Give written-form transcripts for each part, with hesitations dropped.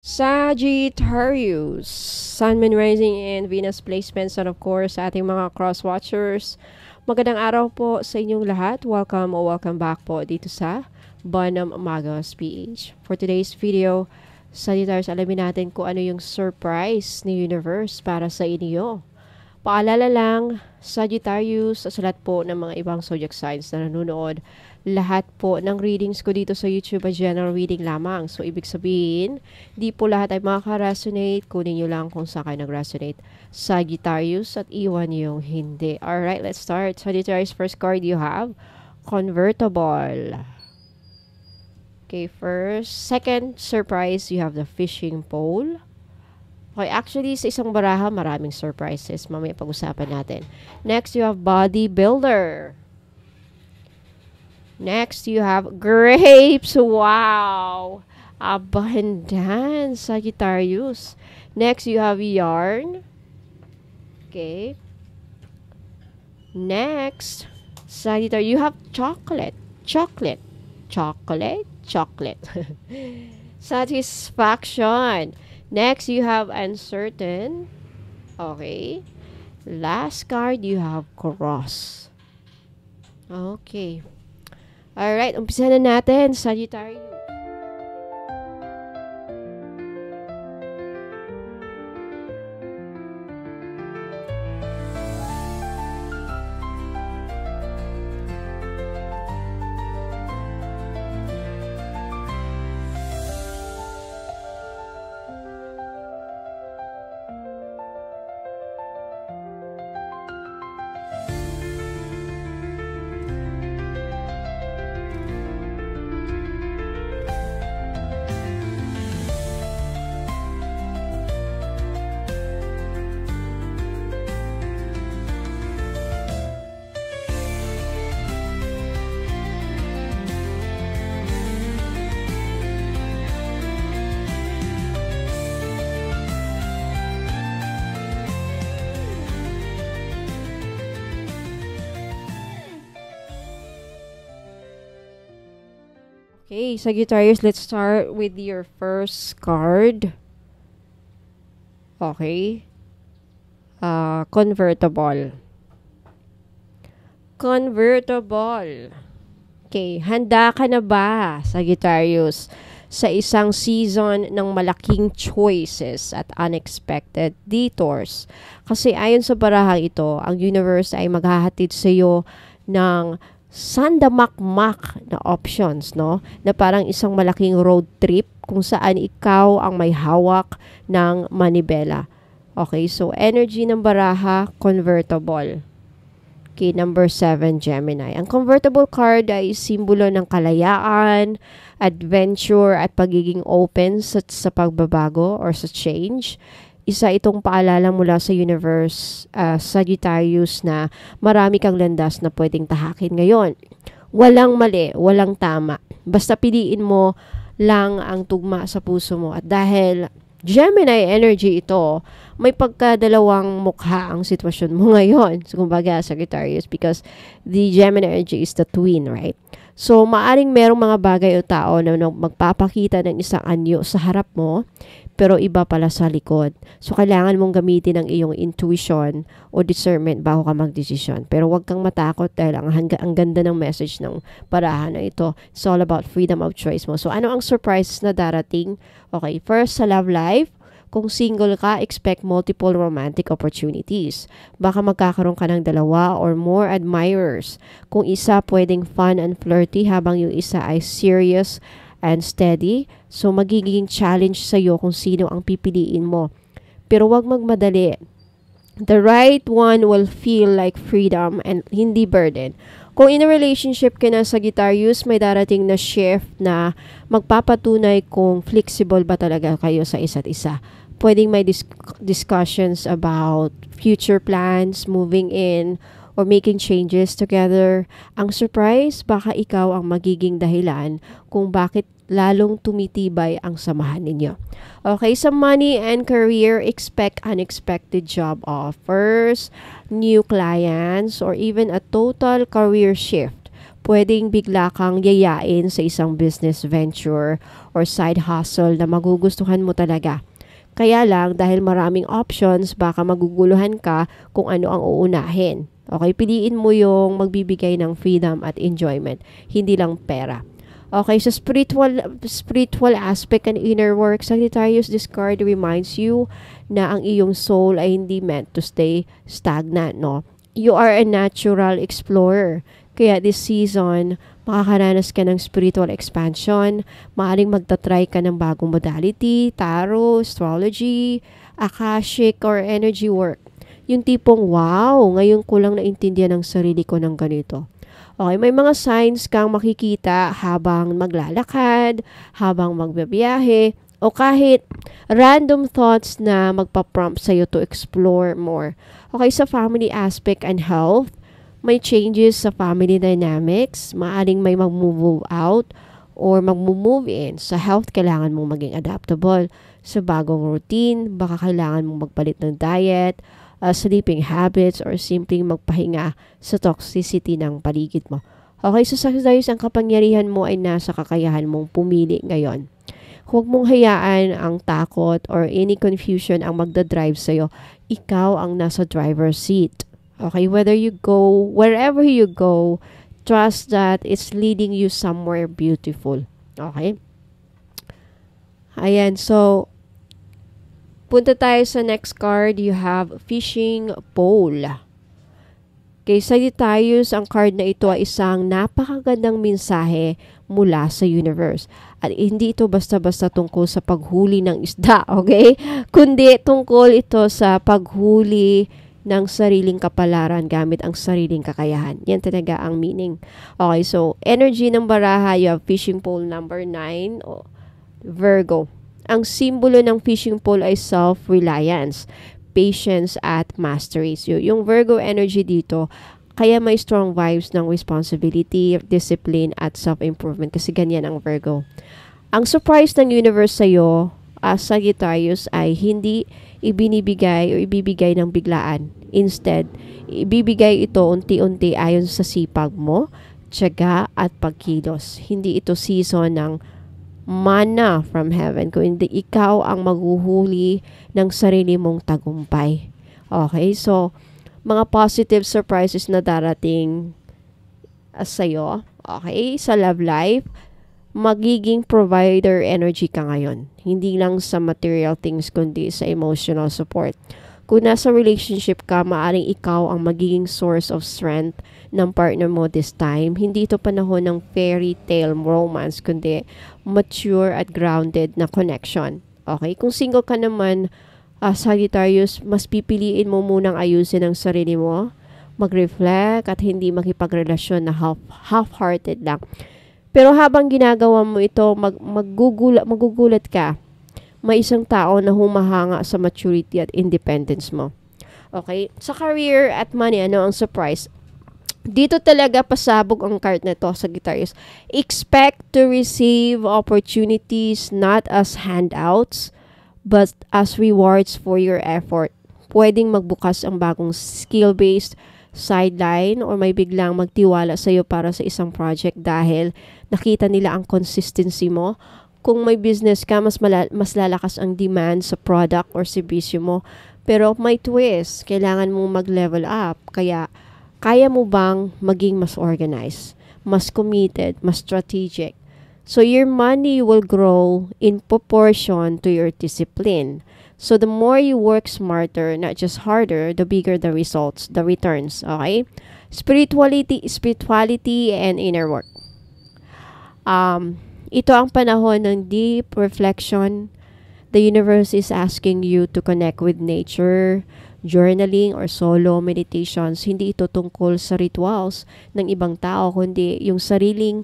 Sagittarius, Sun, Moon, Rising, and Venus placements, and of course, sa ating mga cross-watchers. Magandang araw po sa inyong lahat. Welcome o welcome back po dito sa Bonum Magos PH. For today's video, Sagittarius, alamin natin kung ano yung surprise ni Universe para sa inyo. Paalala lang, Sagittarius, sa lahat po ng mga ibang zodiac signs na nanonood, lahat po ng readings ko dito sa YouTube ay general reading lamang. So, ibig sabihin, di po lahat ay makaka-resonate. Kunin nyo lang kung saan kayo nag-resonate. Sagittarius, at iwan yung hindi. Alright, let's start. Sagittarius, first card you have, Convertible. Okay, first. Second surprise, you have the Fishing Pole. Okay, actually, sa isang baraha, maraming surprises. Mamaya pag-usapan natin. Next, you have Bodybuilder. Next, you have Grapes. Wow! Abundance, Sagittarius. Next, you have Yarn. Okay. Next, Sagittarius, you have Chocolate. Chocolate. Chocolate. Chocolate. Satisfaction. Next, you have Uncertain. Okay. Last card, you have Cross. Okay. Alright, umpisa na natin, Sagittarius. Okay, Sagittarius, let's start with your first card. Okay. Convertible. Convertible. Okay, handa ka na ba, Sagittarius, sa isang season ng malaking choices at unexpected detours? Kasi ayon sa barahang ito, ang universe ay maghahatid sa iyo ng sandamakmak na options, no? Na parang isang malaking road trip kung saan ikaw ang may hawak ng manibela. Okay, so energy ng baraha, convertible. Okay, number 7, Gemini. Ang convertible card ay simbolo ng kalayaan, adventure, at pagiging open sa pagbabago or sa change. Isa itong paalala mula sa universe, Sagittarius, na marami kang landas na pwedeng tahakin ngayon. Walang mali, walang tama. Basta piliin mo lang ang tugma sa puso mo. At dahil Gemini energy ito, may pagkadalawang mukha ang sitwasyon mo ngayon. So, kumbaga, Sagittarius, because the Gemini energy is the twin, right? So, maaring merong mga bagay o tao na magpapakita ng isang anyo sa harap mo, pero iba pala sa likod. So, kailangan mong gamitin ang iyong intuition o discernment bago ka magdesisyon. Pero huwag kang matakot dahil ang ganda ng message ng parahan na ito. It's all about freedom of choice mo. So, ano ang surprise na darating? Okay, first, sa love life, kung single ka, expect multiple romantic opportunities. Baka magkakaroon ka ng dalawa or more admirers. Kung isa, pwedeng fun and flirty habang yung isa ay serious and steady. So, magiging challenge sa'yo kung sino ang pipiliin mo. Pero wag magmadali. The right one will feel like freedom and hindi burden. Kung in a relationship ka na, Sagittarius, may darating na shift na magpapatunay kung flexible ba talaga kayo sa isa't isa. Pwedeng may discussions about future plans, moving in, or making changes together. Ang surprise, baka ikaw ang magiging dahilan kung bakit lalong tumitibay ang samahan ninyo. Okay, sa money and career, expect unexpected job offers, new clients, or even a total career shift. pwedeng bigla kang yayain sa isang business venture or side hustle na magugustuhan mo talaga. Kaya lang, dahil maraming options, baka maguguluhan ka kung ano ang uunahin. Okay, piliin mo yung magbibigay ng freedom at enjoyment, hindi lang pera. Okay, so spiritual aspect and inner work, Sagittarius, this card reminds you na ang iyong soul ay hindi meant to stay stagnant, no? You are a natural explorer. Kaya this season, makakaranas ka ng spiritual expansion, maaaring magta-try ka ng bagong modality, tarot, astrology, akashic, or energy work. Yung tipong, wow, ngayon ko lang naintindihan ang sarili ko ng ganito. Okay, may mga signs kang makikita habang maglalakad, habang magbabiyahe, o kahit random thoughts na magpa-prompt sa'yo to explore more. Okay, sa family aspect and health, may changes sa family dynamics, maaring may mag-move out or mag-move in. Sa health, kailangan mong maging adaptable sa bagong routine, baka kailangan mong magpalit ng diet, sleeping habits, or simpleng magpahinga sa toxicity ng paligid mo. Okay, so Sagittarius, ang kapangyarihan mo ay nasa kakayahan mong pumili ngayon. Huwag mong hayaan ang takot or any confusion ang magdadrive sa'yo. Ikaw ang nasa driver's seat. Okay, wherever you go, trust that it's leading you somewhere beautiful. Okay? Ayan, so, punta tayo sa next card. You have fishing pole. Kay Sagittarius, ang card na ito ay isang napakagandang mensahe mula sa universe. At hindi ito basta-basta tungkol sa paghuli ng isda, okay? Kundi tungkol ito sa paghuli ng sariling kapalaran gamit ang sariling kakayahan. Yan talaga ang meaning. Okay, so energy ng baraha, you have fishing pole number 9, Virgo. Ang simbolo ng fishing pole ay self-reliance, patience at mastery. So, yung Virgo energy dito, kaya may strong vibes ng responsibility, discipline, at self-improvement kasi ganyan ang Virgo. Ang surprise ng universe sa'yo, as Sagittarius, ay hindi ibinibigay o ibibigay ng biglaan. Instead, ibibigay ito unti-unti ayon sa sipag mo, tiyaga at pagkilos. Hindi ito season ng manna from heaven, kundi ikaw ang maghuhuli ng sarili mong tagumpay. Okay, so mga positive surprises na darating sa'yo. Okay, sa love life, magiging provider energy ka ngayon. Hindi lang sa material things, kundi sa emotional support. Kung nasa relationship ka, maaring ikaw ang magiging source of strength ng partner mo this time. Hindi ito panahon ng fairy tale romance, kundi mature at grounded na connection. Okay? Kung single ka naman, Sagittarius, mas pipiliin mo munang ayusin ang sarili mo, mag-reflect at hindi makipagrelasyon na half-hearted lang. Pero habang ginagawa mo ito, magugulat ka. May isang tao na humahanga sa maturity at independence mo. Okay? Sa career at money, ano ang surprise? Dito talaga pasabog ang card na to, Sagittarius. Expect to receive opportunities not as handouts, but as rewards for your effort. Pwedeng magbukas ang bagong skill-based sideline or may biglang magtiwala sa iyo para sa isang project dahil nakita nila ang consistency mo. Kung may business ka, mas lalakas ang demand sa product or serbisyo mo. Pero may twist, kailangan mong mag-level up. Kaya, kaya mo bang maging mas organized, mas committed, mas strategic? So, your money will grow in proportion to your discipline. So, the more you work smarter, not just harder, the bigger the results, the returns. Okay? Spirituality and inner work. Ito ang panahon ng deep reflection. The universe is asking you to connect with nature, journaling, or solo meditations. Hindi ito tungkol sa rituals ng ibang tao, kundi yung sariling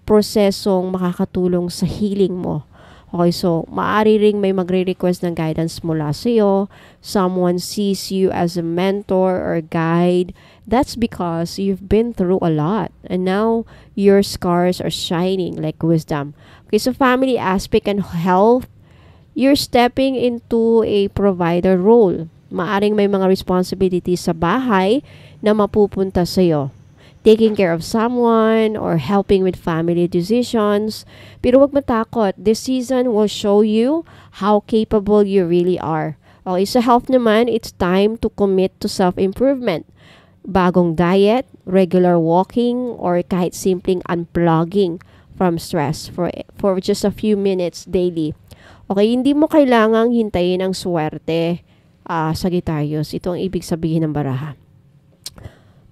prosesong makakatulong sa healing mo. Okay, so maaari ring may magre-request ng guidance mula sa iyo. Someone sees you as a mentor or guide. That's because you've been through a lot and now your scars are shining like wisdom. Okay, so family aspect and health, you're stepping into a provider role. Maaring may mga responsibilities sa bahay na mapupunta sa iyo. taking care of someone, or helping with family decisions. Pero huwag matakot. This season will show you how capable you really are. Okay, sa health naman, it's time to commit to self-improvement. Bagong diet, regular walking, or kahit simpleng unplugging from stress for just a few minutes daily. Okay, hindi mo kailangang hintayin ang swerte, Sagittarius. Ito ang ibig sabihin ng baraha.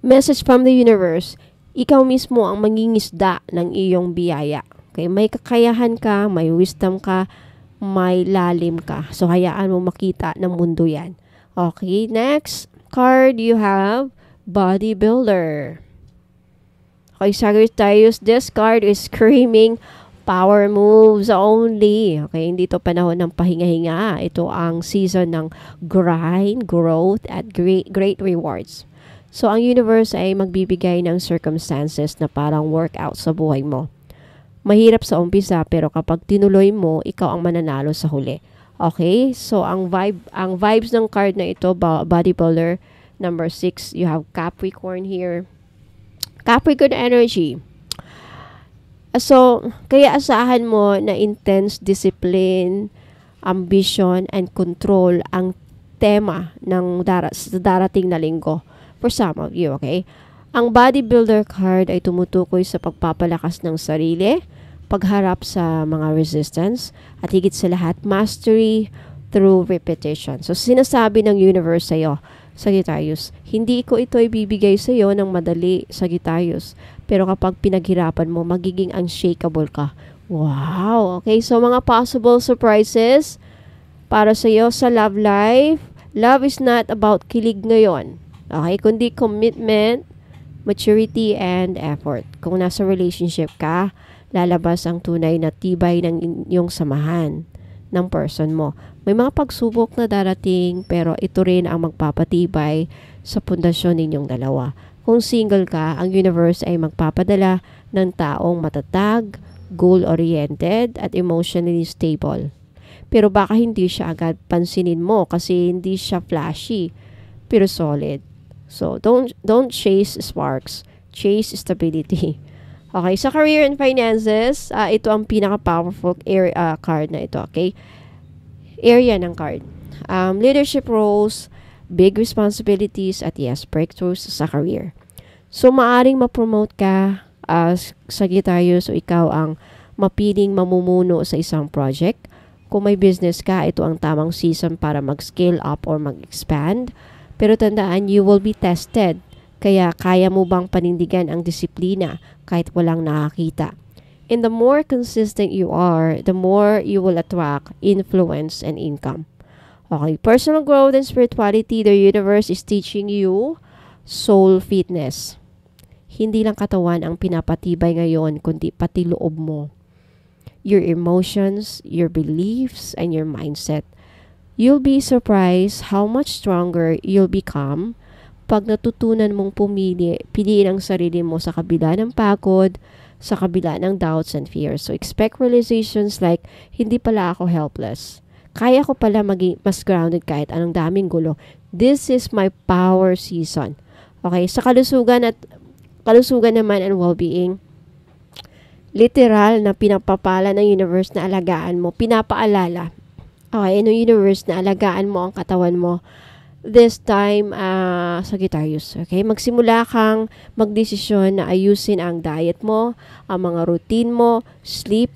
Message from the universe, ikaw mismo ang mangingisda ng iyong biyaya. Okay, may kakayahan ka, may wisdom ka, may lalim ka. So, hayaan mo makita ng mundo yan. Okay, next card you have bodybuilder. Okay, Sagittarius, this card is screaming power moves only. Okay, hindi to panahon ng pahinga-hinga. Ito ang season ng grind, growth, at great rewards. So, ang universe ay magbibigay ng circumstances na parang workout sa buhay mo. Mahirap sa umpisa, pero kapag tinuloy mo, ikaw ang mananalo sa huli. Okay? So, ang vibes ng card na ito, bodybuilder, number 6, you have Capricorn here. Capricorn energy. So, kaya asahan mo na intense discipline, ambition, and control ang tema ng darating na linggo for some of you, okay? Ang bodybuilder card ay tumutukoy sa pagpapalakas ng sarili, pagharap sa mga resistance, at higit sa lahat, mastery through repetition. So, sinasabi ng universe sa'yo, Sagittarius, hindi ko ito ibibigay sa'yo ng madali, Sagittarius. Pero kapag pinaghirapan mo, magiging unshakable ka. Wow! Okay, so mga possible surprises para sa'yo sa love life. Love is not about kilig ngayon. Okay, kundi commitment, maturity, and effort. Kung nasa relationship ka, lalabas ang tunay na tibay ng inyong samahan ng person mo. May mga pagsubok na darating, pero ito rin ang magpapatibay sa pundasyon ninyong dalawa. Kung single ka, ang universe ay magpapadala ng taong matatag, goal-oriented, at emotionally stable. Pero baka hindi siya agad pansinin mo kasi hindi siya flashy, pero solid. So, don't chase sparks. Chase stability. Okay, sa career and finances, ito ang pinaka-powerful card na ito, okay? Area ng card. Leadership roles, big responsibilities, at yes, breakthroughs sa career. So, maaring ma-promote ka as Sagittarius o ikaw ang mapiling mamumuno sa isang project. Kung may business ka, ito ang tamang season para mag-scale up or mag-expand. Pero tandaan, you will be tested. Kaya kaya mo bang panindigan ang disiplina kahit walang nakakita? And the more consistent you are, the more you will attract influence and income. Okay, personal growth and spirituality, the universe is teaching you soul fitness. Hindi lang katawan ang pinapatibay ngayon, kundi pati loob mo. Your emotions, your beliefs, and your mindset. You'll be surprised how much stronger you'll become pag natutunan mong piliin ang sarili mo sa kabila ng pagod, sa kabila ng doubts and fears. So, expect realizations like, hindi pala ako helpless. Kaya ko pala maging mas grounded kahit anong daming gulo. This is my power season. Okay, sa kalusugan naman and well-being, literal na pinapapala ng universe na alagaan mo, pinapaalala. Okay, ng universe na alagaan mo ang katawan mo. This time, Sagittarius, okay? Magsimula kang magdesisyon na ayusin ang diet mo, ang mga routine mo, sleep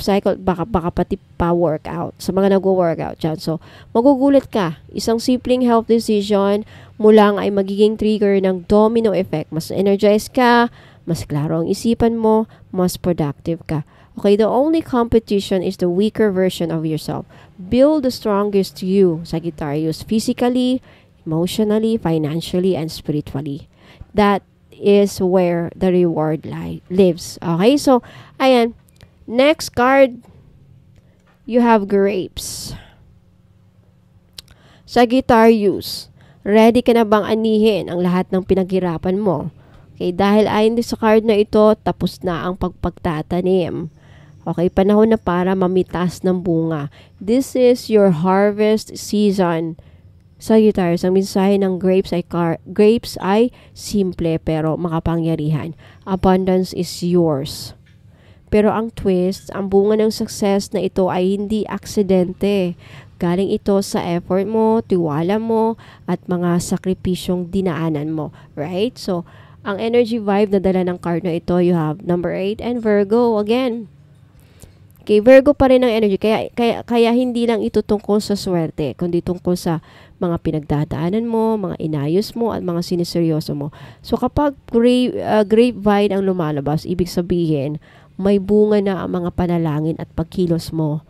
cycle, baka pati pa-workout. Sa mga nag-workout dyan. So, magugulat ka. Isang simpleng health decision mo lang ay magiging trigger ng domino effect. Mas energized ka, mas klaro ang isipan mo, mas productive ka. Okay, the only competition is the weaker version of yourself. Build the strongest you, Sagittarius, physically, emotionally, financially, and spiritually. That is where the reward lives. Okay, so, ayan. Next card, you have grapes. Sagittarius, ready ka na bang anihin ang lahat ng pinaghirapan mo? Okay, dahil ayon sa card na ito, tapos na ang pagpagtatanim. Okay, panahon na para mamitas ng bunga. This is your harvest season, Sagittarius, ang mensahe ng grapes ay simple pero makapangyarihan. Abundance is yours. Pero ang twist, ang bunga ng success na ito ay hindi aksidente. Galing ito sa effort mo, tiwala mo, at mga sakripisyong dinaanan mo. Right? So, ang energy vibe na dala ng card na ito, you have number 8 and Virgo again. Okay, Virgo pa rin ang energy. Kaya hindi lang ito tungkol sa swerte, kundi tungkol sa mga pinagdadaanan mo, mga inayos mo, at mga siniseryoso mo. So, kapag grapevine ang lumalabas, ibig sabihin, may bunga na ang mga panalangin at pagkilos mo,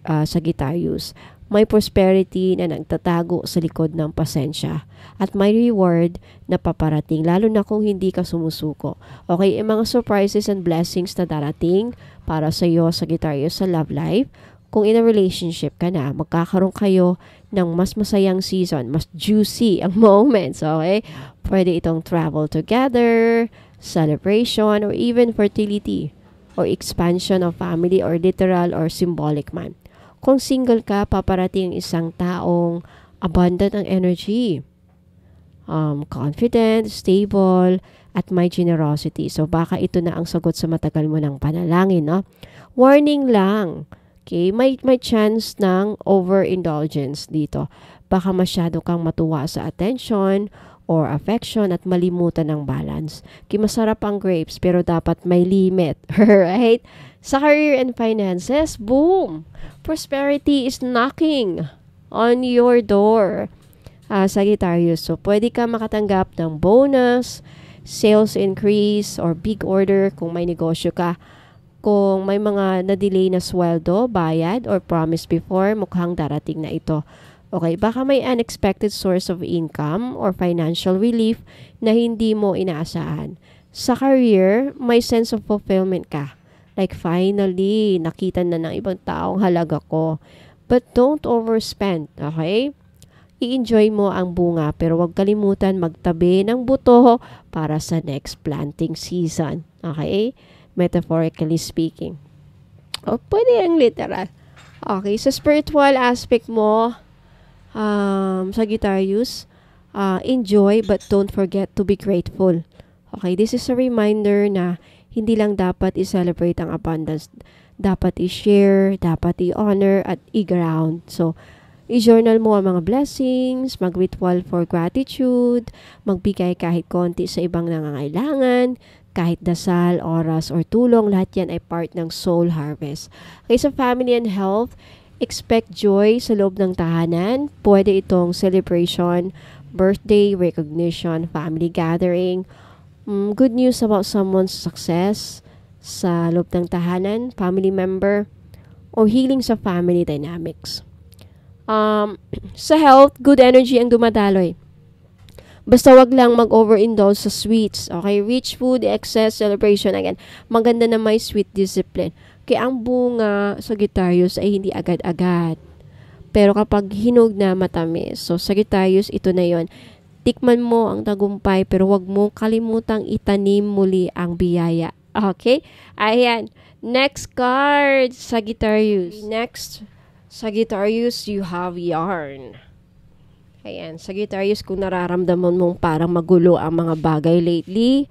Sagittarius. May prosperity na nagtatago sa likod ng pasensya. At may reward na paparating, lalo na kung hindi ka sumusuko. Okay, mga surprises and blessings na darating para sa iyo, Sagittarius, sa love life. Kung in a relationship ka na, magkakaroon kayo ng mas masayang season, mas juicy ang moments, okay? Pwede itong travel together, celebration, or even fertility, or expansion of family, or literal or symbolic man. Kung single ka, paparating isang taong abundant ang energy, confident, stable, at may generosity. So, baka ito na ang sagot sa matagal mo ng panalangin, no? Warning lang, okay? May chance ng overindulgence dito. Baka masyado kang matuwa sa attention or affection at malimutan ng balance. Okay, masarap ang grapes, pero dapat may limit, right? Sa career and finances, boom! Prosperity is knocking on your door, Sagittarius. So, pwede ka makatanggap ng bonus, sales increase, or big order kung may negosyo ka. Kung may mga na-delay na sweldo, bayad, or promise before, mukhang darating na ito. Okay, baka may unexpected source of income or financial relief na hindi mo inaasahan. Sa career, may sense of fulfillment ka. Like, finally, nakita na ng ibang taong halaga ko. But don't overspend, okay? I-enjoy mo ang bunga, pero huwag kalimutan magtabi ng buto para sa next planting season. Okay? Metaphorically speaking. O, pwede ang literal. Okay, sa spiritual aspect mo, Sagittarius, enjoy but don't forget to be grateful. Okay, this is a reminder na hindi lang dapat i-celebrate ang abundance. Dapat i-share, dapat i-honor, at i-ground. So, i-journal mo ang mga blessings, mag-ritual for gratitude, magbigay kahit konti sa ibang nangangailangan, kahit dasal, oras, or tulong, lahat yan ay part ng soul harvest. Okay, sa family and health, expect joy sa loob ng tahanan. Pwede itong celebration, birthday, recognition, family gathering, good news about someone's success sa loob ng tahanan, family member, or healing sa family dynamics. Sa health, good energy ang dumadaloy. Basta wag lang mag-overindulge sa sweets. Okay, rich food, excess, celebration. Again, maganda na may sweet discipline. Kaya ang bunga, Sagittarius, ay hindi agad-agad. Pero kapag hinog na, matamis. So, Sagittarius, ito na yon. Tikman mo ang tagumpay, pero wag mo kalimutang itanim muli ang biyaya. Okay? Ayan. Next card, Sagittarius. Next, Sagittarius, you have yarn. Ayan, Sagittarius, kung nararamdaman mong parang magulo ang mga bagay lately,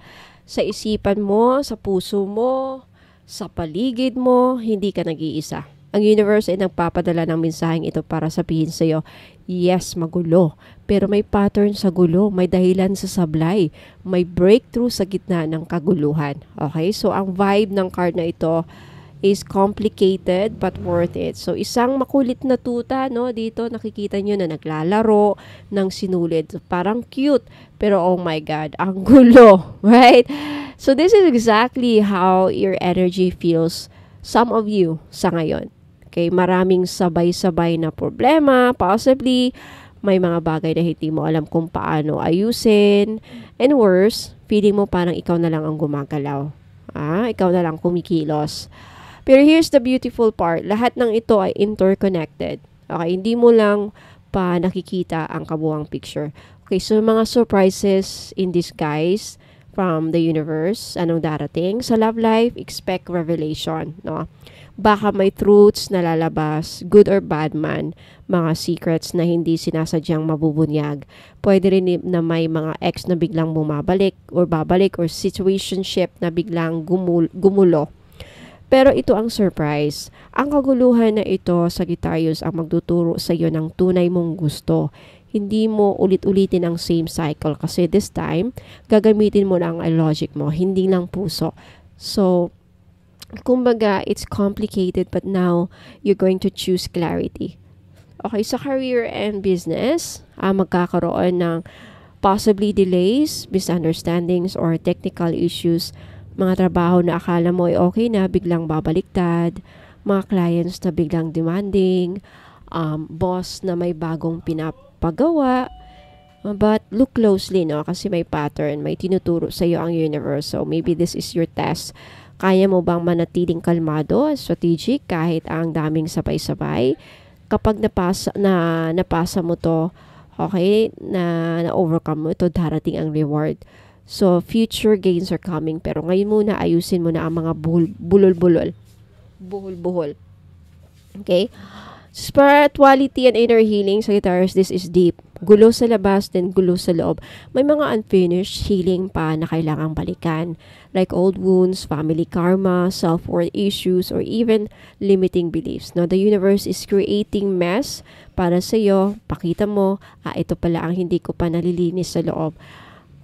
sa isipan mo, sa puso mo, sa paligid mo, hindi ka nag-iisa. Ang universe ay nagpapadala ng mensaheng ito para sabihin sa iyo, yes, magulo. Pero may pattern sa gulo, may dahilan sa sablay, may breakthrough sa gitna ng kaguluhan. Okay? So, ang vibe ng card na ito is complicated but worth it. So, isang makulit na tuta, no? Dito nakikita nyo na naglalaro ng sinulid. So, parang cute. Pero, oh my God, ang gulo. Right? So, this is exactly how your energy feels, some of you, sa ngayon. Okay, maraming sabay-sabay na problema, possibly may mga bagay na hindi mo alam kung paano ayusin, and worse, feeling mo parang ikaw na lang ang gumagalaw. Ikaw na lang kumikilos. Pero here's the beautiful part, lahat ng ito ay interconnected. Okay, hindi mo lang pa nakikita ang kabuuang picture. Okay, so mga surprises in disguise, from the universe. Anong darating? Sa love life, expect revelation, no? Baka may truths na lalabas, good or bad man, mga secrets na hindi sinasadyang mabubunyag. Pwede rin na may mga ex na biglang bumabalik or babalik or situationship na biglang gumulo. Pero ito ang surprise. Ang kaguluhan na ito, Sagittarius, ang magtuturo sa iyo ng tunay mong gusto. Hindi mo ulit-ulitin ang same cycle kasi this time, gagamitin mo lang ang logic mo, hindi lang puso. So, kumbaga, it's complicated but now you're going to choose clarity. Okay, sa career and business, magkakaroon ng possibly delays, misunderstandings, or technical issues. Mga trabaho na akala mo ay okay na, biglang babaliktad. Mga clients na biglang demanding. Boss na may bagong pinapagawa. But look closely, no? Kasi may pattern, may tinuturo sa iyo ang universe. So maybe this is your test. Kaya mo bang manatiling kalmado at strategic kahit ang daming sabay-sabay? Kapag napasa mo to, okay, na-overcome mo ito, darating ang reward. So, future gains are coming. Pero ngayon muna, ayusin mo na ang mga bulol-bulol. Buhol-buhol. Okay? Spirituality and inner healing, Sagittarius, this is deep. Gulo sa labas, then gulo sa loob. May mga unfinished healing pa na kailangang balikan. Like old wounds, family karma, self-worth issues, or even limiting beliefs. Now, the universe is creating mess para sa iyo. Pakita mo, ito pala ang hindi ko pa nalilinis sa loob.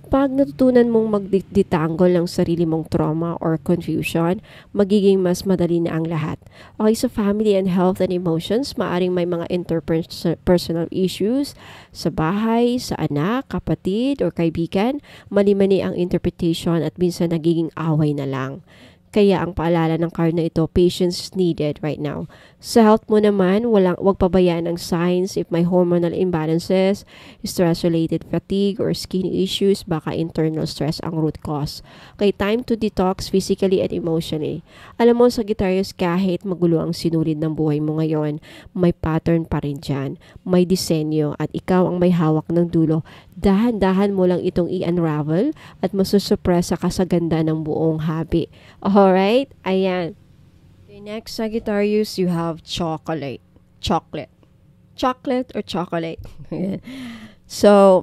Pag natutunan mong magditanggol ng sarili mong trauma or confusion, magiging mas madali na ang lahat. Okay, sa family and health and emotions, maaring may mga interpersonal issues sa bahay, sa anak, kapatid, or kaibigan. Mali-mali ang interpretation at minsan nagiging away na lang. Kaya ang paalala ng card na ito, patience is needed right now. Sa health mo naman, wag pabayaan ang signs if may hormonal imbalances, stress-related fatigue, or skin issues, baka internal stress ang root cause. Okay, time to detox physically and emotionally. Alam mo, Sagittarius, kahit magulo ang sinulid ng buhay mo ngayon, may pattern pa rin dyan. May disenyo at ikaw ang may hawak ng dulo. Dahan-dahan mo lang itong i-unravel at masusupresa ka sa ganda ng buong habi. Alright? Ayan. Okay, next, Sagittarius, you have chocolate. Chocolate. Chocolate or chocolate? So,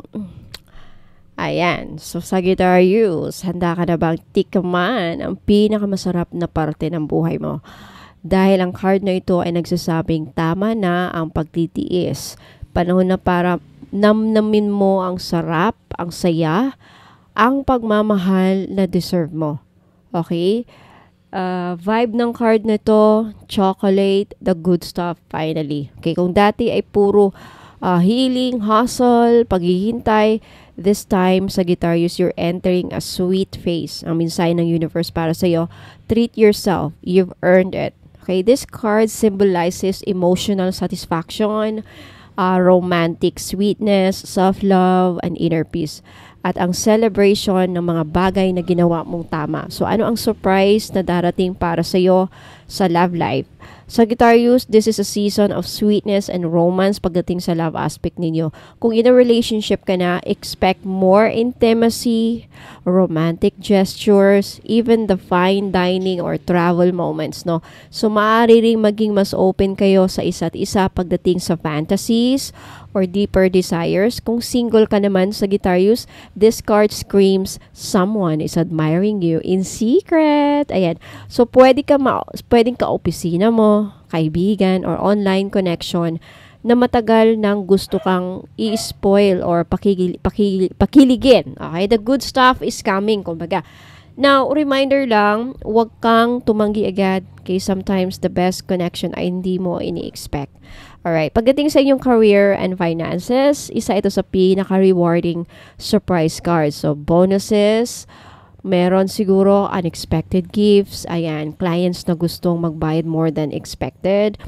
ayan. So, Sagittarius, handa ka na bang tikman ang pinakamasarap na parte ng buhay mo? Dahil ang card na ito ay nagsasabing tama na ang pagtitiis. Panahon na para namnamin mo ang sarap, ang saya, ang pagmamahal na deserve mo. Okay? Vibe ng card na to, chocolate, the good stuff, finally. Okay, kung dati ay puro healing, hustle, paghihintay, this time, Sagittarius, you're entering a sweet phase. Ang mensahe ng universe para sa'yo, treat yourself. You've earned it. Okay, this card symbolizes emotional satisfaction, romantic sweetness, self-love, and inner peace. At ang celebration ng mga bagay na ginawa mong tama. So, ano ang surprise na darating para sa iyo sa love life? Sagittarius, this is a season of sweetness and romance pagdating sa love aspect ninyo. Kung in a relationship ka na, expect more intimacy, romantic gestures, even the fine dining or travel moments, no? So, maaari ring maging mas open kayo sa isa't isa pagdating sa fantasies or deeper desires. Kung single ka naman, Sagittarius, this card screams, someone is admiring you in secret. Ayan. So, pwedeng ka-opisina mo, kaibigan, or online connection na matagal nang gusto kang i-spoil or pakiligin. Okay? The good stuff is coming, kumbaga. Now, reminder lang, huwag kang tumanggi agad kay sometimes the best connection ay hindi mo ini-expect. Alright, pagdating sa inyong career and finances, isa ito sa pinaka-rewarding surprise cards. So, bonuses, meron siguro unexpected gifts, ayan, clients na gustong magbayad more than expected,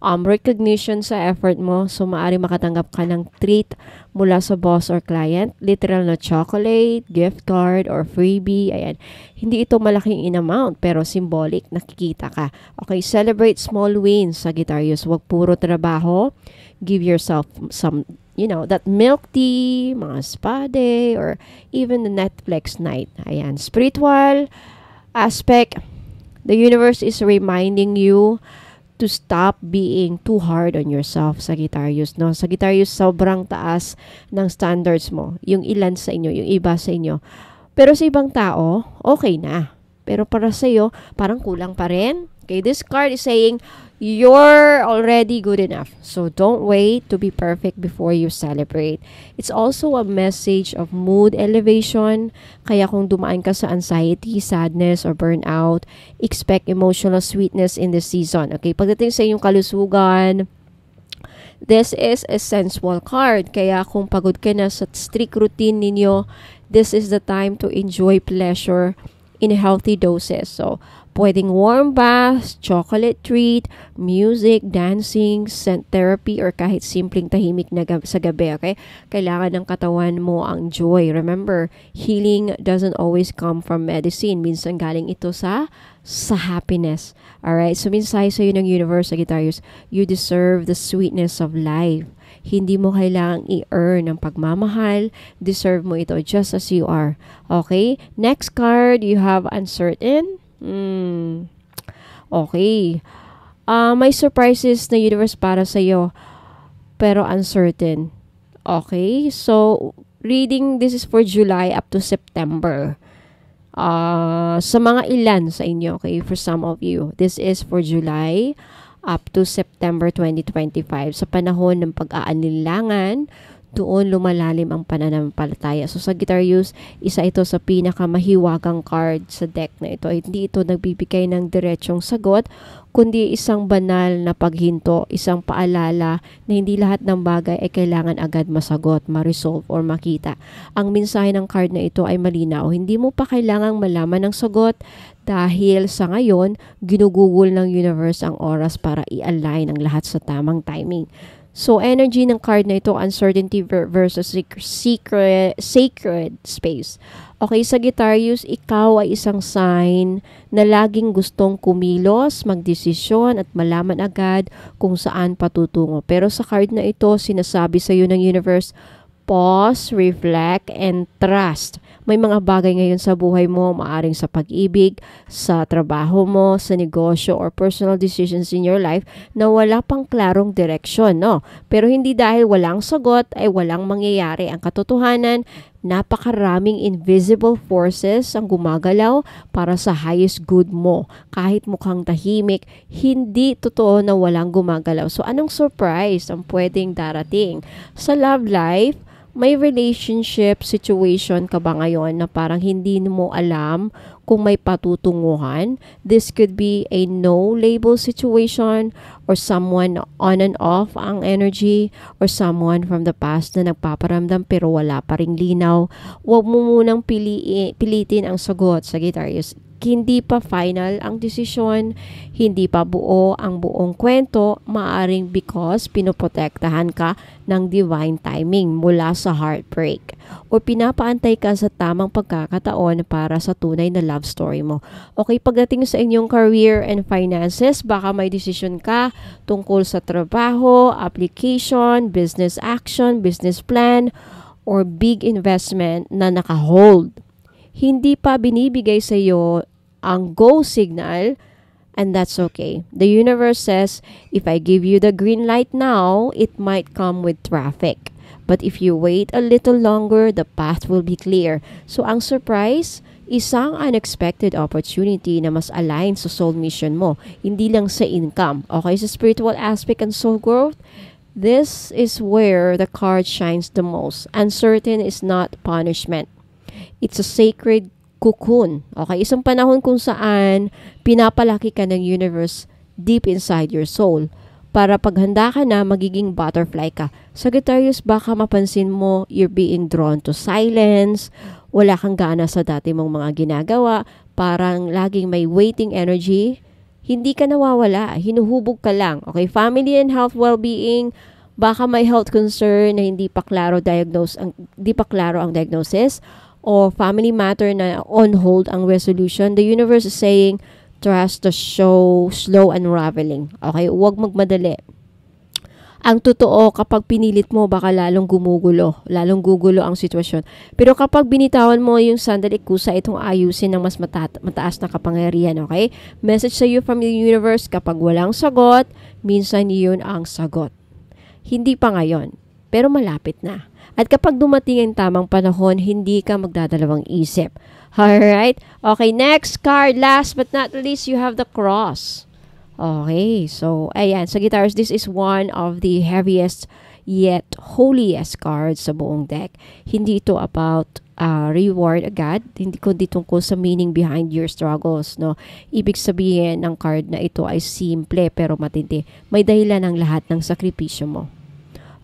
recognition sa effort mo, so maaari makatanggap ka ng treat mula sa boss or client, literal na chocolate, gift card, or freebie, ayan. Hindi ito malaking in amount, pero symbolic, nakikita ka. Okay, celebrate small wins, Sagittarius. Huwag puro trabaho, give yourself some that milk tea, mga spa day, or even the Netflix night. Ayan, spiritual aspect, the universe is reminding you to stop being too hard on yourself, Sagittarius, no? Sagittarius, sobrang taas ng standards mo. Yung ilan sa inyo, yung iba sa inyo. Pero sa ibang tao, okay na. Pero para sa iyo, parang kulang pa rin. Okay, this card is saying, you're already good enough. So don't wait to be perfect before you celebrate. It's also a message of mood elevation. Kaya kung dumaan ka sa anxiety, sadness, or burnout, expect emotional sweetness in this season. Okay, pagdating sa inyong kalusugan, this is a sensual card. Kaya kung pagod ka na sa strict routine ninyo, this is the time to enjoy pleasure in healthy doses. So, pwedeng warm baths, chocolate treat, music, dancing, scent therapy, or kahit simpleng tahimik na sa gabi, okay? Kailangan ng katawan mo ang joy. Remember, healing doesn't always come from medicine. Minsan galing ito sa happiness. Alright? So, mensahe sa'yo ng universe, Sagittarius, you deserve the sweetness of life. Hindi mo kailangang i-earn ang pagmamahal. Deserve mo ito just as you are. Okay? Next card, you have uncertain. Okay. May surprises na universe para sa'yo, pero uncertain. Okay? So, reading, this is for July up to September. Sa mga ilan sa inyo, okay? For some of you, this is for July up to September 2025. Sa panahon ng pag-aanilangan, doon lumalalim ang pananampalataya. So, Sagittarius, isa ito sa pinakamahiwagang card sa deck na ito. Hindi ito nagbibigay ng diretsong sagot, kundi isang banal na paghinto, isang paalala na hindi lahat ng bagay ay kailangan agad masagot, ma-resolve, or makita. Ang mensahe ng card na ito ay malinaw. Hindi mo pa kailangang malaman ng sagot dahil sa ngayon, ginugugol ng universe ang oras para i-align ang lahat sa tamang timing. So, energy ng card na ito, uncertainty versus sacred space. Okay, Sagittarius, ikaw ay isang sign na laging gustong kumilos, magdesisyon, at malaman agad kung saan patutungo. Pero sa card na ito, sinasabi sa iyo ng universe, pause, reflect, and trust. May mga bagay ngayon sa buhay mo, maaring sa pag-ibig, sa trabaho mo, sa negosyo, or personal decisions in your life na wala pang klarong direksyon, no? Pero hindi dahil walang sagot ay walang mangyayari. Ang katotohanan, napakaraming invisible forces ang gumagalaw para sa highest good mo. Kahit mukhang tahimik, hindi totoo na walang gumagalaw. So, anong surprise ang pwedeng darating? Sa love life, may relationship situation ka ba ngayon na parang hindi mo alam kung may patutunguhan? This could be a no-label situation, or someone on and off ang energy, or someone from the past na nagpaparamdam pero wala pa ring linaw. Huwag mo munang pilitin ang sagot, Sagittarius. Hindi pa final ang desisyon, hindi pa buo ang buong kwento, maaring because pinoprotektahan ka ng divine timing mula sa heartbreak, o pinapaantay ka sa tamang pagkakataon para sa tunay na love story mo. Okay, pagdating sa inyong career and finances, baka may desisyon ka tungkol sa trabaho, application, business action, business plan, or big investment na naka-hold. Hindi pa binibigay sa iyo ang go signal, and that's okay. The universe says, if I give you the green light now, it might come with traffic. But if you wait a little longer, the path will be clear. So, ang surprise, isang unexpected opportunity na mas align sa soul mission mo, hindi lang sa income. Okay, sa spiritual aspect and soul growth, this is where the card shines the most. Uncertain is not punishment. It's a sacred cocoon. Okay, isang panahon kung saan pinapalaki ka ng universe deep inside your soul para paghanda ka na, magiging butterfly ka. Sagittarius, baka mapansin mo you're being drawn to silence, wala kang gana sa dati mong mga ginagawa, parang laging may waiting energy. Hindi ka nawawala, hinuhubog ka lang. Okay, family and health well-being, baka may health concern na hindi pa klaro ang diagnosis, o family matter na on hold ang resolution. The universe is saying, trust the show, slow unraveling. Okay, huwag magmadali. Ang totoo, kapag pinilit mo, baka lalong gugulo ang sitwasyon. Pero kapag binitawan mo yung sandali, kusa itong ayusin ng mas mataas na kapangyarihan, okay? Message sa you from the universe, kapag walang sagot, minsan yun ang sagot. Hindi pa ngayon, pero malapit na. At kapag dumating ang tamang panahon, hindi ka magdadalawang isip. Alright? Okay, next card. Last but not least, you have the cross. Okay, so, ayan. Sagittarius, this is one of the heaviest yet holiest cards sa buong deck. Hindi ito about reward agad, hindi kundi tungkol sa meaning behind your struggles, no? Ibig sabihin ng card na ito ay simple pero matindi. May dahilan ng lahat ng sakripisyo mo.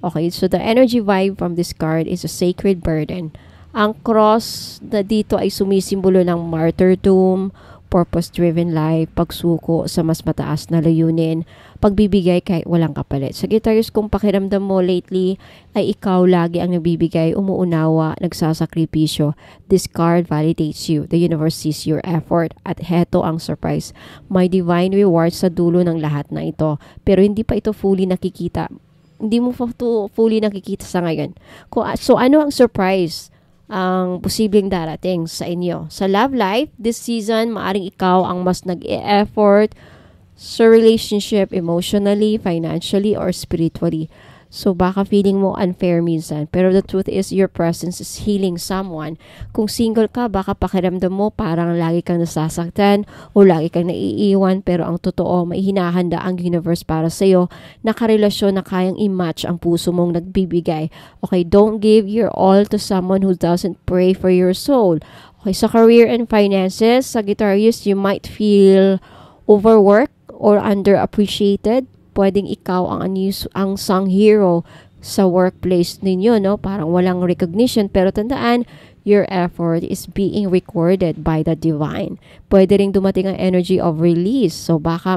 Okay, so the energy vibe from this card is a sacred burden. Ang cross na dito ay sumisimbolo ng martyrdom, purpose-driven life, pagsuko sa mas mataas na layunin, pagbibigay kahit walang kapalit. Sagittarius, kung pakiramdam mo lately ay ikaw lagi ang nagbibigay, umuunawa, nagsasakripisyo, this card validates you. The universe sees your effort. At heto ang surprise. May divine reward sa dulo ng lahat na ito. Pero hindi pa ito fully nakikita. Hindi mo pa ito fully nakikita sa ngayon. So ano ang surprise ang posibleng darating sa inyo? Sa love life, this season, maaring ikaw ang mas nag-e-effort sa relationship, emotionally, financially, or spiritually. So, baka feeling mo unfair minsan. Pero the truth is, your presence is healing someone. Kung single ka, baka pakiramdam mo parang lagi kang nasasaktan o lagi kang naiiwan. Pero ang totoo, may hinahanda ang universe para sa'yo na karelasyon na kayang i-match ang puso mong nagbibigay. Okay, don't give your all to someone who doesn't pray for your soul. Okay, sa career and finances, Sagittarius, you might feel overworked or underappreciated. Pwedeng ikaw ang unsung hero sa workplace ninyo, no? Parang walang recognition, pero tandaan, your effort is being recorded by the divine. Pwede ring dumating ang energy of release. So, baka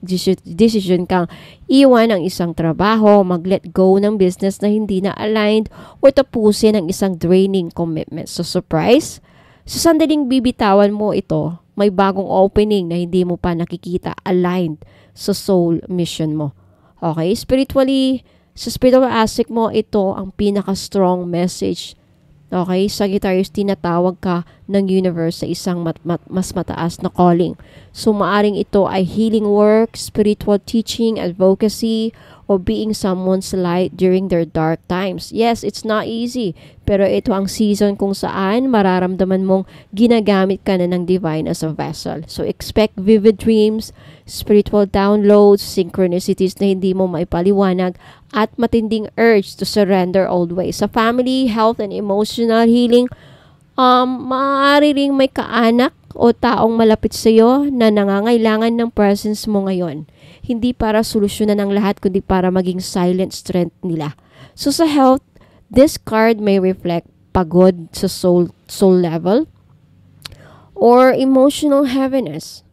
decision kang iwan ang isang trabaho, mag-let go ng business na hindi na aligned, o tapusin ang isang draining commitment. So, surprise? Sa sandaling bibitawan mo ito, may bagong opening na hindi mo pa nakikita aligned sa soul mission mo. Okay? Spiritually, sa spiritual aspect mo, ito ang pinaka-strong message. Okay? Sagittarius, tinatawag ka ng universe sa isang mas mataas na calling. So, maaring ito ay healing work, spiritual teaching, advocacy, or being someone's light during their dark times. Yes, it's not easy, pero ito ang season kung saan mararamdaman mong ginagamit ka na ng divine as a vessel. So, expect vivid dreams, spiritual downloads, synchronicities na hindi mo maipaliwanag, at matinding urge to surrender old ways. Sa family, health, and emotional healing, maaari ring may kaanak o taong malapit sa iyo na nangangailangan ng presence mo ngayon. Hindi para solusyonan ang lahat, kundi para maging silent strength nila. So sa health, this card may reflect pagod sa soul level or emotional heaviness.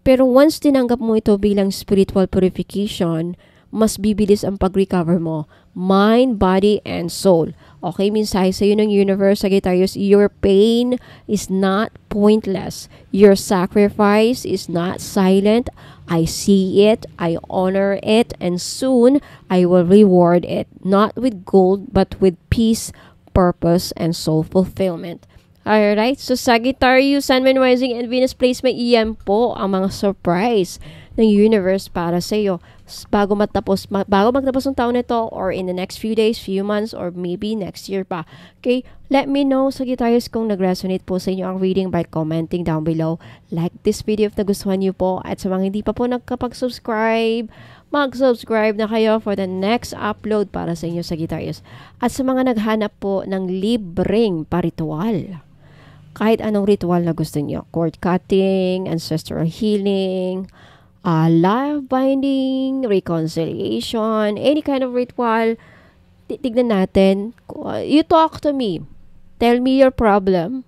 Pero once tinanggap mo ito bilang spiritual purification, mas bibilis ang pag-recover mo. Mind, body, and soul. Okay, mensahe sa iyo ng universe, Sagittarius, your pain is not pointless. Your sacrifice is not silent. I see it, I honor it, and soon I will reward it. Not with gold, but with peace, purpose, and soul fulfillment. Alright, so Sagittarius, Sun, Moon, Rising, and Venus placement, iyan po ang mga surprise ng universe para sa iyo bago magtapos ng taon nito, or in the next few days, few months, or maybe next year pa. Okay, let me know, Sagittarius, kung nag-resonate po sa inyo ang reading by commenting down below. Like this video if nagustuhan niyo po, at sa mga hindi pa po nagkapag-subscribe, mag-subscribe na kayo for the next upload para sa inyo, Sagittarius. At sa mga naghanap po ng libreng paritual, kahit anong ritual na gusto niyo, cord cutting, ancestral healing, love binding, reconciliation, any kind of ritual, tignan natin. You talk to me. Tell me your problem.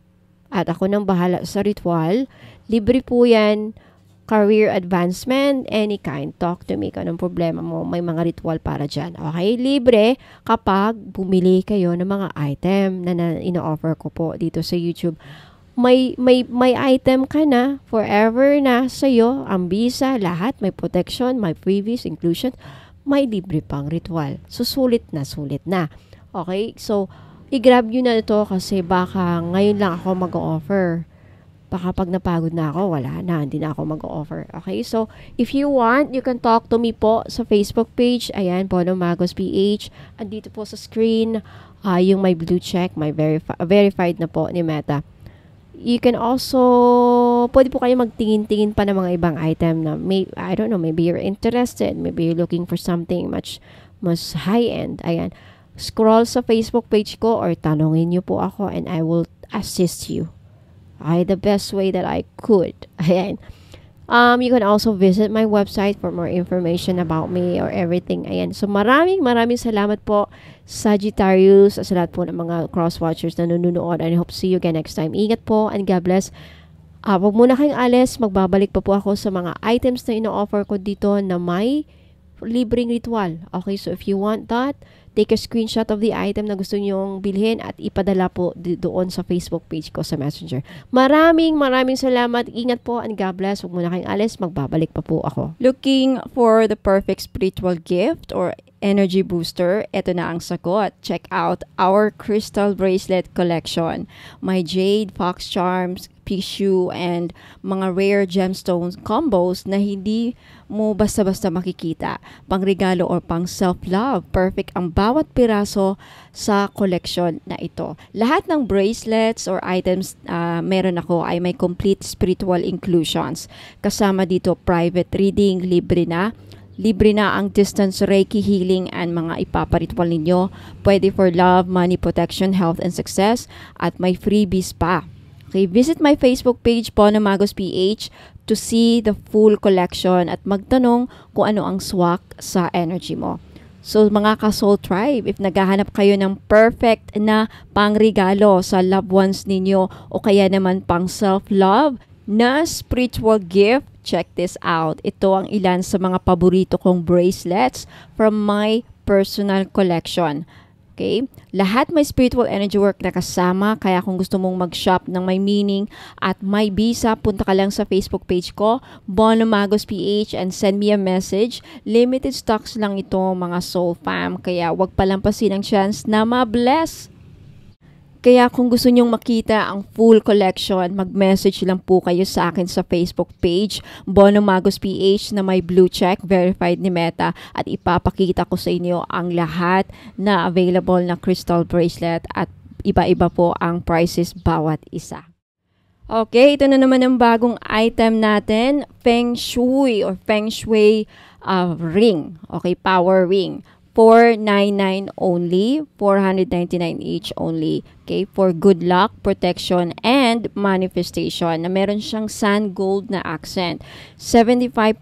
At ako nang bahala sa ritual. Libre po yan. Career advancement, any kind. Talk to me kung anong problema mo. May mga ritual para dyan. Okay? Libre kapag bumili kayo ng mga item na ino-offer ko po dito sa YouTube. May item ka na, forever na sa'yo, ang visa, lahat, may protection, may freebies, inclusion, may libre pang ritual. So, sulit na, sulit na. Okay? So, i-grab nyo na ito kasi baka ngayon lang ako mag-offer. Baka pag napagod na ako, wala na, hindi na ako mag-offer. Okay? So, if you want, you can talk to me po sa Facebook page. Ayan, Bono Magos PH. Andito po sa screen, yung may blue check, may verified na po ni Meta. You can also, pwede po kayo magtingin-tingin pa ng mga ibang item na, I don't know, maybe you're interested. Maybe you're looking for something much high-end. Ayan. Scroll sa Facebook page ko or tanongin nyo po ako and I will assist you. The best way that I could. Ayan. You can also visit my website for more information about me or everything. Ayan. So, maraming salamat po, Sagittarius, sa lahat po ng mga cross-watchers na nanonood. And I hope to see you again next time. Ingat po and God bless. Wag muna kayong alis. Magbabalik pa po ako sa mga items na ino-offer ko dito na may libreng ritual. Okay, so if you want that, take a screenshot of the item na gusto nyong bilhin at ipadala po doon sa Facebook page ko sa Messenger. Maraming salamat. Ingat po and God bless. Huwag muna kayong alis. Magbabalik pa po ako. Looking for the perfect spiritual gift or energy booster? Ito na ang sagot. Check out our crystal bracelet collection. My jade, fox charms, tissue, and mga rare gemstones combos na hindi mo basta-basta makikita. Pangregalo or pang self-love. Perfect ang bawat piraso sa collection na ito. Lahat ng bracelets or items meron ako ay may complete spiritual inclusions. Kasama dito private reading, libre na ang distance Reiki healing and mga ipaparitual ninyo. Pwede for love, money, protection, health, and success. At may freebies pa. Okay, visit my Facebook page, Bono Magos PH, to see the full collection at magtanong kung ano ang swak sa energy mo. So, mga ka-Soul Tribe, if naghahanap kayo ng perfect na pangregalo sa loved ones ninyo o kaya naman pang self-love na spiritual gift, check this out. Ito ang ilan sa mga paborito kong bracelets from my personal collection. Okay? Lahat may spiritual energy work na kasama, kaya kung gusto mong mag-shop ng may meaning at may visa, punta ka lang sa Facebook page ko, Bono Magos PH, and send me a message. Limited stocks lang ito, mga soul fam, kaya wag palampasin ang chance na ma-bless. Kaya kung gusto nyong makita ang full collection, mag-message lang po kayo sa akin sa Facebook page, Bono Magos PH, na may blue check, verified ni Meta, at ipapakita ko sa inyo ang lahat na available na crystal bracelet at iba-iba po ang prices bawat isa. Okay, ito na naman ang bagong item natin, Feng Shui or Feng Shui ring. Okay, power ring. $499 only, $499 each only. Okay, for good luck, protection, and manifestation. Na meron siyang sand gold na accent. 75%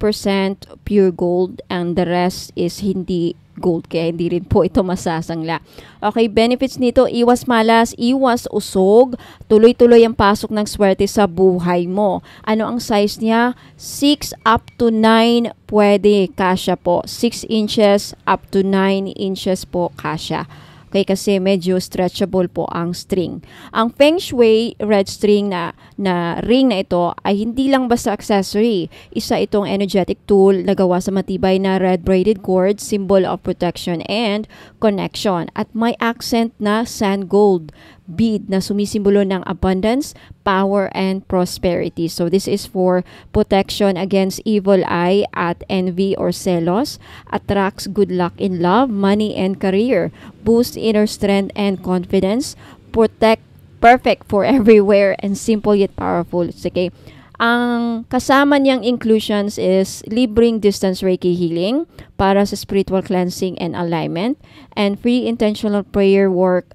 pure gold and the rest is hindi gold, kaya hindi rin po ito masasangla. Okay, benefits nito, iwas malas, iwas usog, tuloy-tuloy ang pasok ng swerte sa buhay mo. Ano ang size niya? 6 up to 9 pwede, kasya po. 6 inches up to 9 inches po kasya. Okay, kasi medyo stretchable po ang string. Ang Feng Shui red string na ring na ito ay hindi lang basta accessory. Isa itong energetic tool na gawa sa matibay na red braided cord, symbol of protection and connection. At may accent na sand gold bead na sumisimbolo ng abundance, power, and prosperity. So this is for protection against evil eye at envy or celos, attracts good luck in love, money, and career, boosts inner strength and confidence, perfect for everywhere, and simple yet powerful. Okay. Ang kasama niyang inclusions is libreng distance Reiki healing para sa spiritual cleansing and alignment, and free intentional prayer work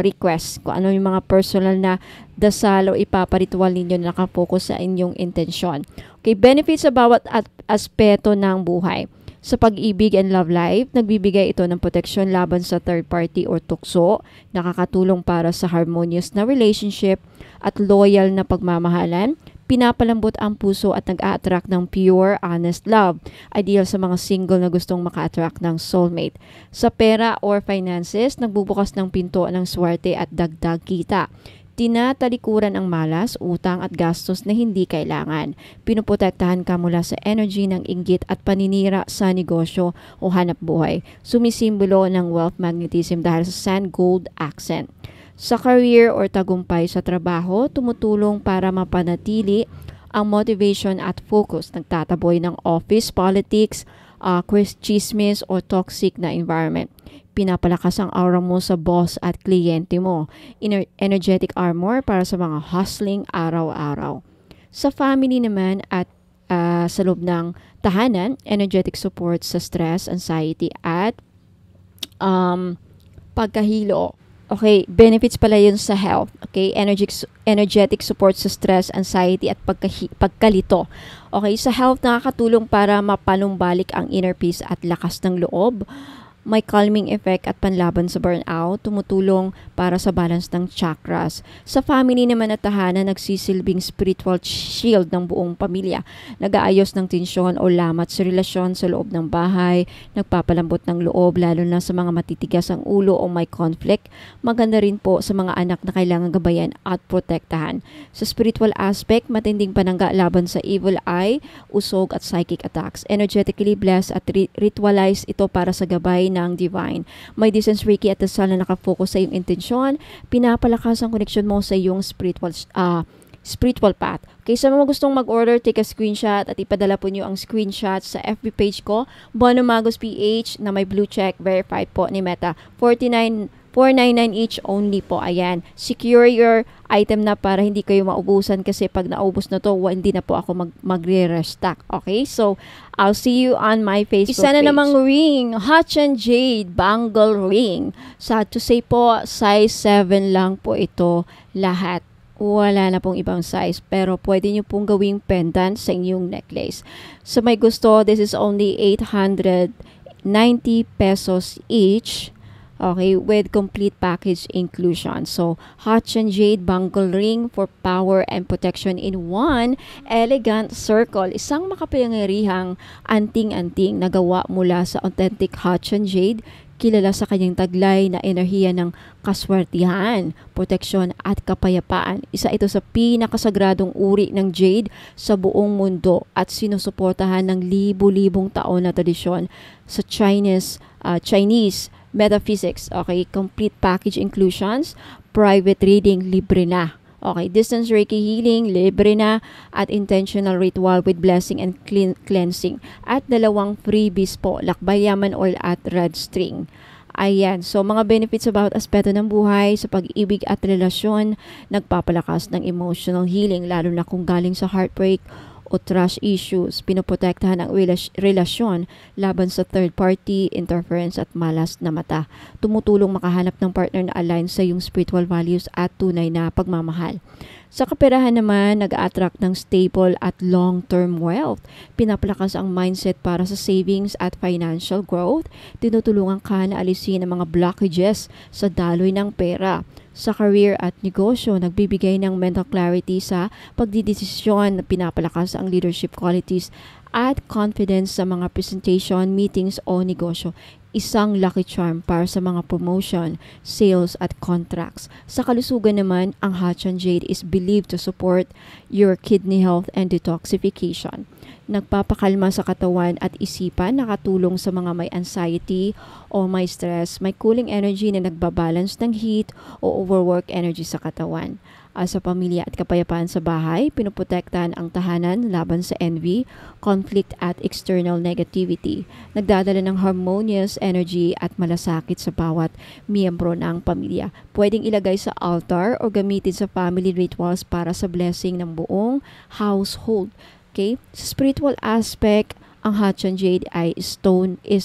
requests. Kung ano yung mga personal na dasal o ipaparitual ninyo na nakafocus sa inyong intensyon. Okay, benefits sa bawat aspeto ng buhay. Sa pag-ibig and love life, nagbibigay ito ng proteksyon laban sa third party or tukso, nakakatulong para sa harmonious na relationship at loyal na pagmamahalan, pinapalambot ang puso at nag-a-attract ng pure, honest love. Ideal sa mga single na gustong maka-attract ng soulmate. Sa pera or finances, nagbubukas ng pinto ng swerte at dagdag kita. Tinatalikuran ang malas, utang at gastos na hindi kailangan. Pinuprotektahan ka mula sa energy ng inggit at paninira sa negosyo o hanap buhay. Sumisimbolo ng wealth magnetism dahil sa sand gold accent. Sa career or tagumpay sa trabaho, tumutulong para mapanatili ang motivation at focus. Nagtataboy ng office politics, chismis o toxic na environment. Pinapalakas ang aura mo sa boss at kliyente mo. Energetic armor para sa mga hustling araw-araw. Sa family naman at sa loob ng tahanan, energetic support sa stress, anxiety at pagkahilo. Okay, benefits pala yun sa health. Okay, energetic support sa stress, anxiety at pagkalito. Okay, sa health nakakatulong para mapanumbalik ang inner peace at lakas ng loob. May calming effect at panlaban sa burnout, tumutulong para sa balance ng chakras. Sa family naman at tahanan, nagsisilbing spiritual shield ng buong pamilya. Nag-aayos ng tensyon o lamat sa relasyon sa loob ng bahay, nagpapalambot ng loob lalo na sa mga matitigas ang ulo o may conflict. Maganda rin po sa mga anak na kailangan gabayan at protektahan. Sa spiritual aspect, matinding panangga laban sa evil eye, usog at psychic attacks. Energetically blessed at ritualize ito para sa gabay ng divine. May distance Reiki at dasal na nakafocus sa iyong intensyon, pinapalakas ang connection mo sa iyong spiritual path. Okay, sa mga gustong mag-order, take a screenshot at ipadala po niyo ang screenshot sa FB page ko, Bono Magos PH na may blue check, verified po ni Meta. 499 each only po. Ayan. Secure your item na para hindi kayo maubusan kasi pag naubos na to, hindi na po ako magre-restock. Okay? So, I'll see you on my Facebook page. Isa na namang ring, Hachan Jade Bangle Ring. Sad to say po, size 7 lang po ito lahat. Wala na pong ibang size pero pwede nyo pong gawing pendant sa inyong necklace. So, may gusto, this is only 890 pesos each. Okay, with complete package inclusion. So, Hachan Jade Bangle Ring for power and protection in one elegant circle. Isang makapangyarihang anting-anting na gawa mula sa authentic Hachan Jade, kilala sa kanyang taglay na enerhiya ng kaswertihan, proteksyon at kapayapaan. Isa ito sa pinakasagradong uri ng jade sa buong mundo at sinusuportahan ng libu-libong taon na tradisyon sa Chinese metaphysics. Okay, complete package inclusions, private reading, libre na. Okay, distance Reiki healing, libre na, at intentional ritual with blessing and cleansing. At 2 freebies po, lakbay yaman oil at red string. Ayan, so mga benefits about aspeto ng buhay sa pag-ibig at relasyon, nagpapalakas ng emotional healing lalo na kung galing sa heartbreak o trust issues, pinoprotektahan ang relasyon laban sa third party, interference at malas na mata. Tumutulong makahanap ng partner na align sa iyong spiritual values at tunay na pagmamahal. Sa kaperahan naman, nag-attract ng stable at long-term wealth. Pinapalakas ang mindset para sa savings at financial growth. Tinutulungan ka na alisin ang mga blockages sa daloy ng pera. Sa career at negosyo, nagbibigay ng mental clarity sa pagdidesisyon, pinapalakas ang leadership qualities at confidence sa mga presentation, meetings o negosyo. Isang lucky charm para sa mga promotion, sales at contracts. Sa kalusugan naman, ang Hachan Jade is believed to support your kidney health and detoxification. Nagpapakalma sa katawan at isipan, nakatulong sa mga may anxiety o may stress, may cooling energy na nagbabalance ng heat o overwork energy sa katawan. Sa pamilya at kapayapaan sa bahay, pinuprotektahan ang tahanan laban sa envy, conflict at external negativity. Nagdadala ng harmonious energy at malasakit sa bawat miyembro ng pamilya. Pwedeng ilagay sa altar o gamitin sa family rituals para sa blessing ng buong household. Okay? Sa spiritual aspect, ang Hachan Jade is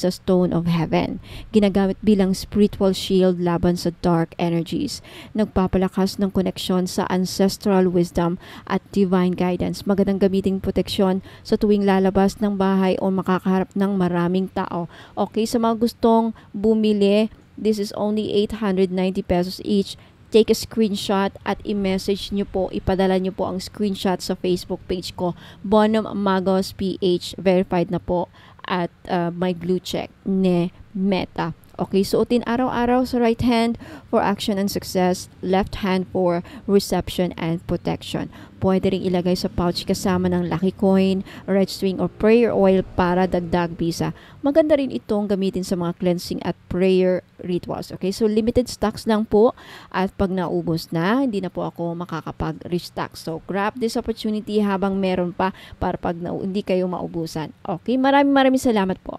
a stone of heaven. Ginagamit bilang spiritual shield laban sa dark energies. Nagpapalakas ng koneksyon sa ancestral wisdom at divine guidance. Magandang gamiting proteksyon sa tuwing lalabas ng bahay o makakaharap ng maraming tao. Okay, sa mga gustong bumili, this is only 890 pesos each. Take a screenshot at i-message nyo po, ipadala nyo po ang screenshot sa Facebook page ko, Bono Magos PH, verified na po at may blue check ni Meta. Okay, suotin araw-araw sa right hand for action and success, left hand for reception and protection. Pwede rin ilagay sa pouch kasama ng lucky coin, red string or prayer oil para dagdag bisa. Maganda rin itong gamitin sa mga cleansing at prayer rituals. Okay, so limited stocks lang po at pag naubos na, hindi na po ako makakapag-restock. So grab this opportunity habang meron pa para pag hindi kayo maubusan. Okay, maraming salamat po.